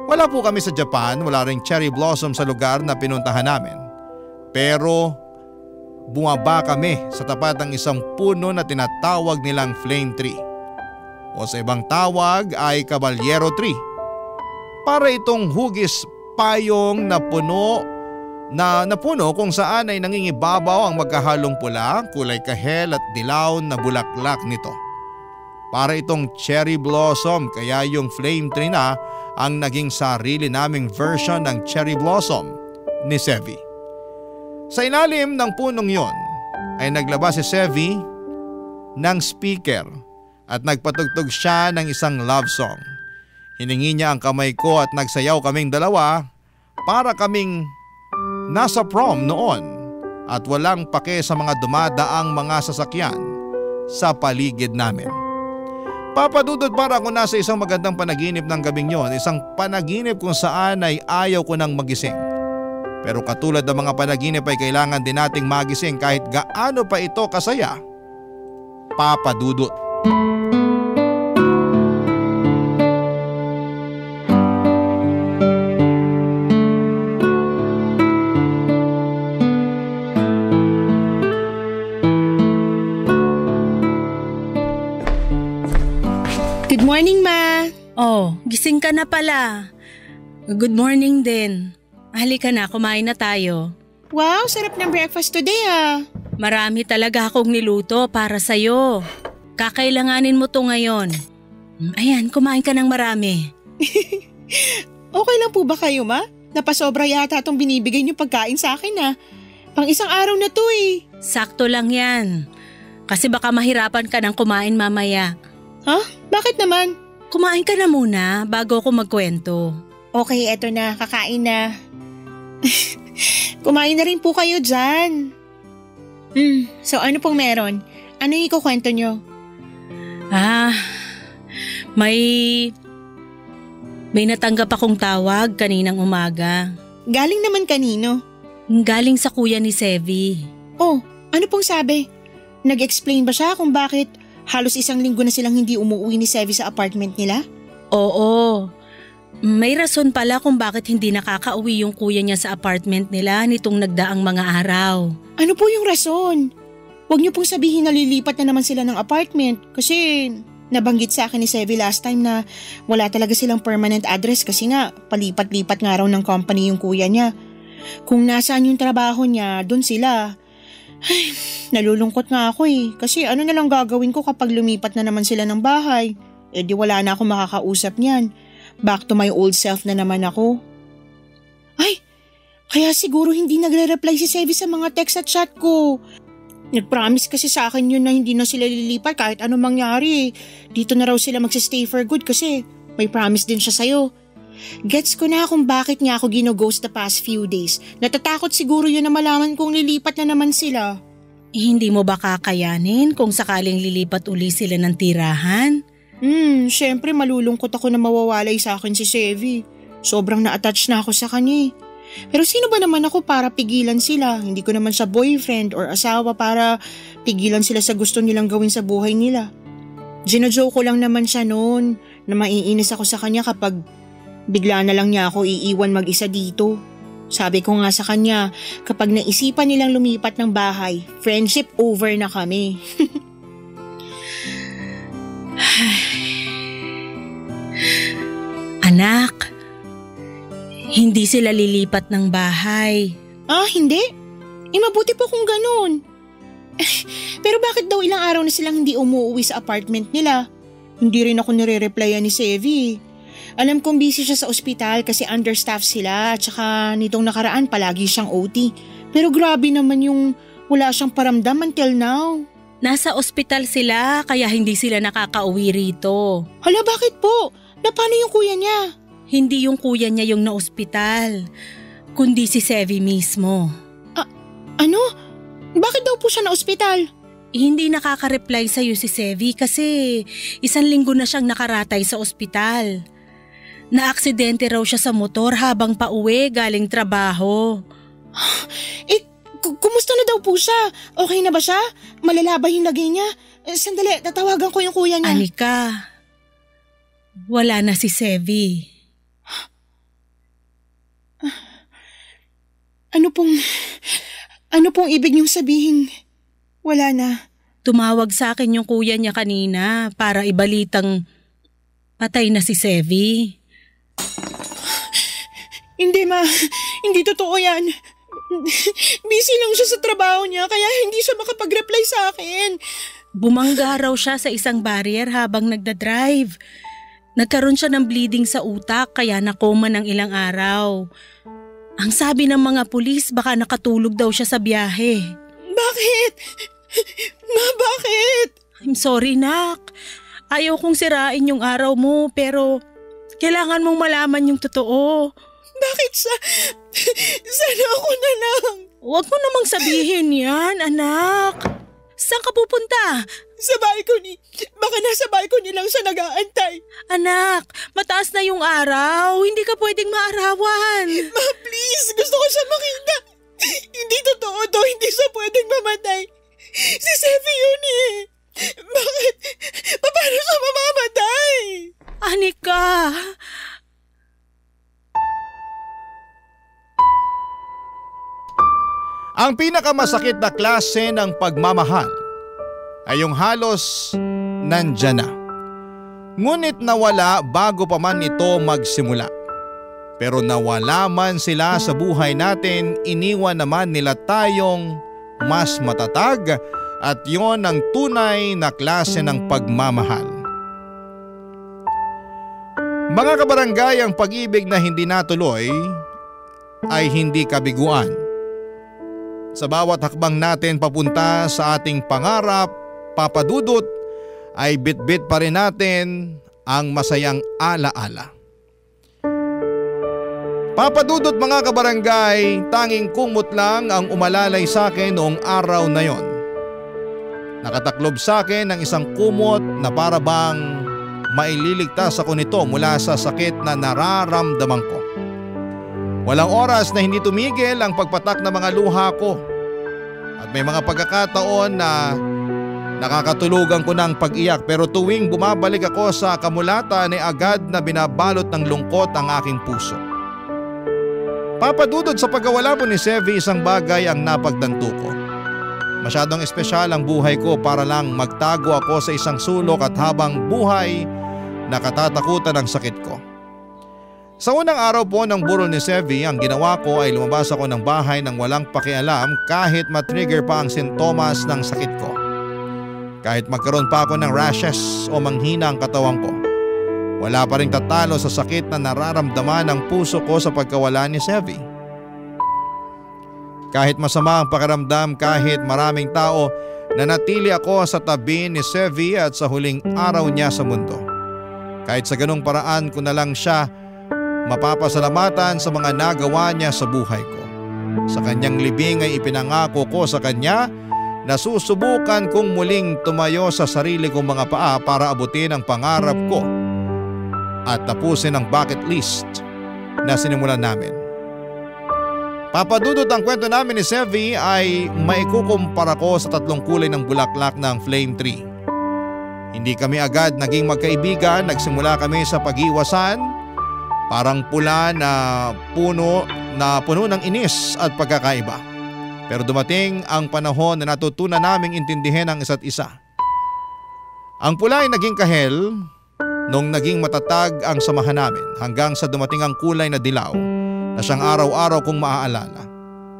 Wala po kami sa Japan, wala ring cherry blossom sa lugar na pinuntahan namin. Pero bumaba kami sa tapat ng isang puno na tinatawag nilang flame tree. O sa ibang tawag ay caballero tree. Para itong hugis payong na puno kung saan ay nangingibabaw ang magkahalong pula, kulay kahel at dilaw na bulaklak nito. Para itong cherry blossom, kaya yung flame tree na ang naging sarili naming version ng cherry blossom ni Sevi. Sa ilalim ng punong yon ay naglabas si Sevi ng speaker at nagpatugtog siya ng isang love song. Hiningi niya ang kamay ko at nagsayaw kaming dalawa para kaming nasa prom noon at walang pake sa mga dumadaang mga sasakyan sa paligid namin. Papadudod, para ako nasa isang magandang panaginip ng gabing yon, isang panaginip kung saan ay ayaw ko nang magising. Pero katulad ng mga panaginip ay kailangan din nating magising kahit gaano pa ito kasaya. Papadudod. Good morning, ma. Oh, gising ka na pala. Good morning din. Halika na, kumain na tayo. Wow, sarap ng breakfast today ah. Marami talaga akong niluto para sa'yo. Kakailanganin mo to ngayon. Ayan, kumain ka ng marami. Okay lang po ba kayo, ma? Napasobra yata itong binibigay niyo pagkain sa akin ah. Pang isang araw na to eh. Sakto lang yan. Kasi baka mahirapan ka ng kumain mamaya. Ha? Bakit naman? Kumain ka na muna bago ako magkwento. Okay, eto na. Kakain na. Kumain na rin po kayo dyan. So ano pong meron? Ano yung ikukwento nyo? May natanggap akong tawag kaninang umaga. Galing naman kanino? Galing sa kuya ni Sevi. Oh, ano pong sabi? Nag-explain ba siya kung bakit halos isang linggo na silang hindi umuwi ni Sevi sa apartment nila? Oo. May rason pala kung bakit hindi nakakauwi yung kuya niya sa apartment nila nitong nagdaang mga araw. Ano po yung rason? Huwag niyo pong sabihin na lilipat na naman sila ng apartment kasi nabanggit sa akin ni Sevi last time na wala talaga silang permanent address kasi nga palipat-lipat nga raw ng company yung kuya niya. Kung nasaan yung trabaho niya, doon sila. Ay, nalulungkot nga ako eh kasi ano na lang gagawin ko kapag lumipat na naman sila ng bahay? Eh di wala na akong makakausap niyan. Back to my old self na naman ako. Ay, kaya siguro hindi nagre-reply si Sevi sa mga text at chat ko. Nag-promise kasi sa akin yun na hindi na sila lilipat kahit anong mangyari. Dito na raw sila magsistay for good kasi may promise din siya sa'yo. Gets ko na kung bakit niya ako gino-ghost the past few days. Natatakot siguro yun na malaman kong lilipat na naman sila. Hindi mo ba kakayanin kung sakaling lilipat uli sila ng tirahan? Syempre malulungkot ako na mawawalay sa akin si Sevi. Sobrang na-attach na ako sa kanya. Pero sino ba naman ako para pigilan sila? Hindi ko naman siya boyfriend or asawa para pigilan sila sa gusto nilang gawin sa buhay nila. Gino-joke ko lang naman siya noon na maiinis ako sa kanya kapag bigla na lang niya ako iiwan mag-isa dito. Sabi ko nga sa kanya, kapag naisipan nilang lumipat ng bahay, friendship over na kami. Anak, hindi sila lilipat ng bahay. Ah, hindi? Mabuti po kung ganun. Pero bakit daw ilang araw na silang hindi umuwi sa apartment nila? Hindi rin ako nire-replyan ni Sevi. Alam kong busy siya sa ospital kasi understaff sila at saka nitong nakaraan palagi siyang OT. Pero grabe naman yung wala siyang paramdam until now. Nasa ospital sila kaya hindi sila nakakauwi rito. Hala, bakit po? Na paano yung kuya niya? Hindi yung kuya niya yung na-ospital, kundi si Sevi mismo. Ano? Bakit daw po siya na-ospital? Hindi nakaka-reply sa'yo si Sevi kasi 1 linggo na siyang nakaratay sa ospital. Naaksidente raw siya sa motor habang pauwi galing trabaho. Kumusta na daw po siya? Okay na ba siya? Malala ba yung lagay niya? Sandali, tatawagan ko yung kuya niya. Anika, wala na si Sevi. Ano pong ibig niyong sabihin? Wala na. Tumawag sa akin yung kuya niya kanina para ibalitang patay na si Sevi. Hindi hindi totoo yan. Busy lang siya sa trabaho niya kaya hindi siya makapag-reply sa akin. Bumangga raw siya sa isang barrier habang nagdadrive. Nagkaroon siya ng bleeding sa utak kaya nakoma ng ilang araw. Ang sabi ng mga pulis baka nakatulog daw siya sa biyahe. Bakit? Ma, bakit? I'm sorry, nak. Ayaw kong sirain yung araw mo pero kailangan mong malaman yung totoo. Bakit siya? Sana ako na lang. Huwag mo namang sabihin yan, anak. Saan ka pupunta? Sa balcony. Baka nasa balcony lang siya nag-aantay. Anak, mataas na yung araw. Hindi ka pwedeng maarawan. Ma, please. Gusto ko siya makita. Hindi totoo to. Hindi siya pwedeng mamatay. Si Sevi yun eh. Bakit? Paano siya mamamatay? Anika. Ang pinakamasakit na klase ng pagmamahal ay yung halos nandyan na. Ngunit nawala bago pa man ito magsimula. Pero nawala man sila sa buhay natin, iniwan naman nila tayong mas matatag at yon ang tunay na klase ng pagmamahal. Mga kabarangay, ang pag-ibig na hindi natuloy ay hindi kabiguan. Sa bawat hakbang natin papunta sa ating pangarap, papadudot, ay bitbit pa rin natin ang masayang alaala. Papadudot mga kabarangay, tanging kumot lang ang umalalay sa akin noong araw na yon. Nakataklob sa akin ang isang kumot na para bang maililigtas ako nito mula sa sakit na nararamdaman ko. Walang oras na hindi tumigil ang pagpatak ng mga luha ko. At may mga pagkakataon na nakakatulugan ko ng pag-iyak pero tuwing bumabalik ako sa kamulatan ay agad na binabalot ng lungkot ang aking puso. Papadudod sa pagkawala po ni Sevi, isang bagay ang napagtanto ko. Masyadong espesyal ang buhay ko para lang magtago ako sa isang sulok at habang buhay nakatatakutan ang sakit ko. Sa unang araw po ng burol ni Sevi, ang ginawa ko ay lumabas ako ng bahay nang walang pakialam kahit matrigger pa ang sintomas ng sakit ko. Kahit magkaroon pa ako ng rashes o manghina ang katawan ko, wala pa rin tatalo sa sakit na nararamdaman ng puso ko sa pagkawala ni Sevi. Kahit masama ang pakiramdam, kahit maraming tao, nanatili ako sa tabi ni Sevi at sa huling araw niya sa mundo. Kahit sa ganung paraan ko na lang siya mapapasalamatan sa mga nagawa niya sa buhay ko. Sa kanyang libing ay ipinangako ko sa kanya na susubukan kong muling tumayo sa sarili kong mga paa para abutin ang pangarap ko at tapusin ang bucket list na sinimulan namin. Papadudot ang kwento namin ni Sevi ay maikukumpara ko sa 3 kulay ng bulaklak ng flame tree. Hindi kami agad naging magkaibigan, nagsimula kami sa pag-iwasan, parang pula na puno ng inis at pagkakaiba. Pero dumating ang panahon na natutunan naming intindihin ang isa't isa. Ang pula ay naging kahel nung naging matatag ang samahan namin hanggang sa dumating ang kulay na dilaw na siyang araw-araw kong maaalala.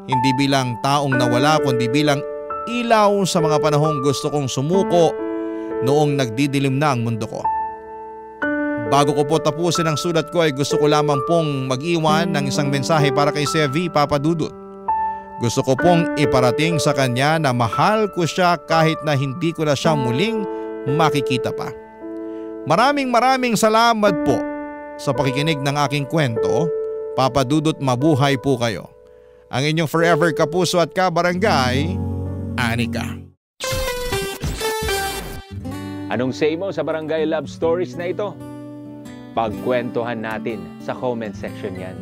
Hindi bilang taong nawala kundi bilang ilaw sa mga panahong gusto kong sumuko noong nagdidilim na ang mundo ko. Bago ko po tapusin ang sulat ko ay gusto ko lamang pong mag-iwan ng isang mensahe para kay Sevi, Papa Dudut. Gusto ko pong iparating sa kanya na mahal ko siya kahit na hindi ko na siya muling makikita pa. Maraming salamat po sa pakikinig ng aking kwento. Papa Dudut, mabuhay po kayo. Ang inyong forever kapuso at kabarangay, Anika. Anong say mo sa Barangay Love Stories na ito? Pagkwentuhan natin sa comment section yan.